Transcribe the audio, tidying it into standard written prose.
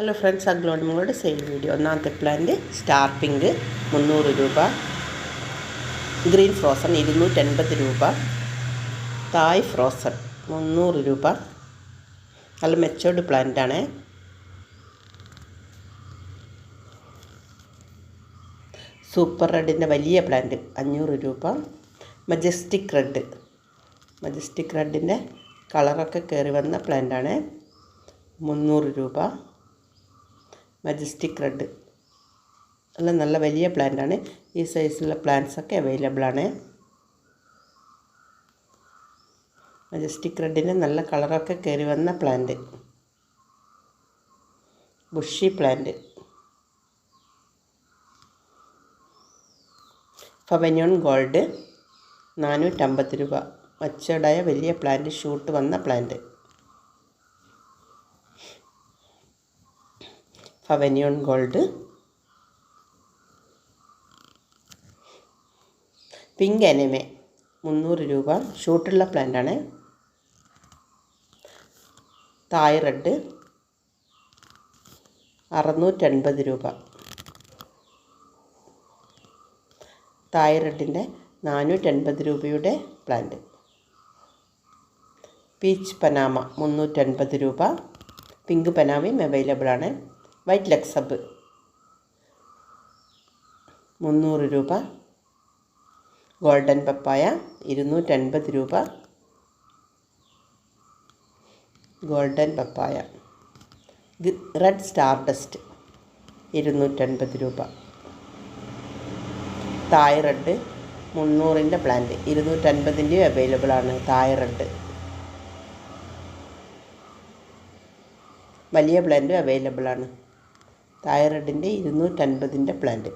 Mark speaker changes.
Speaker 1: Hello friends, അഗ്ലോണിമോളുടെ sale video. ഒന്നാമത്തെ plant star pink 300 രൂപ, ഗ്രീൻ ഫ്രോസൺ 280 രൂപ, തായ് ഫ്രോസൺ 300 രൂപ. നല്ല മെച്ചോർഡ് പ്ലാന്റാണ്. സൂപ്പർ റെഡിൻ്റെ വലിയ പ്ലാന്റ് 500 രൂപ. മജസ്റ്റിക് റെഡിൻ്റെ കളറൊക്കെ കയറി വന്ന പ്ലാന്റാണ്, 300 രൂപ. മജസ്റ്റിക് റെഡ് എല്ലാം നല്ല വലിയ പ്ലാന്റാണ്. ഈ സൈസിലുള്ള പ്ലാന്റ്സൊക്കെ അവൈലബിൾ ആണ്. മജസ്റ്റിക് റെഡിന് നല്ല കളറൊക്കെ കയറി വന്ന പ്ലാന്റ്. Bushy plant. ഫവന്യോൺ ഗോൾഡ് 450 രൂപ. മച്ചോർഡായ വലിയ പ്ലാന്റ്, ഷൂട്ട് വന്ന പ്ലാന്റ്. ഫവന്യോൺ ഗോൾഡ്. പിങ്ക് അനിമെ 300 രൂപ. ഷൂട്ടുള്ള പ്ലാന്റാണ്. തായ് റെഡ് 680 രൂപ. തായ് റെഡിൻ്റെ 480 രൂപയുടെ പ്ലാന്റ്. പീച്ച് പനാമ 380 രൂപ. പിങ്ക് പനാമയും അവൈലബിൾ ആണ്. വൈറ്റ് ലക്സബ് 300 രൂപ. ഗോൾഡൻ പപ്പായ 280 രൂപ. ഗോൾഡൻ പപ്പായ. റെഡ് സ്റ്റാർ ഡസ്റ്റ് 280 രൂപ. തായ് റെഡ് 300ൻ്റെ പ്ലാന്റ്, 250ൻ്റെയും അവൈലബിൾ ആണ്. തായ് റെഡ് വലിയ പ്ലാന്റും അവൈലബിൾ ആണ്. തായ് റെഡിൻ്റെ 250ൻ്റെ പ്ലാന്റ്.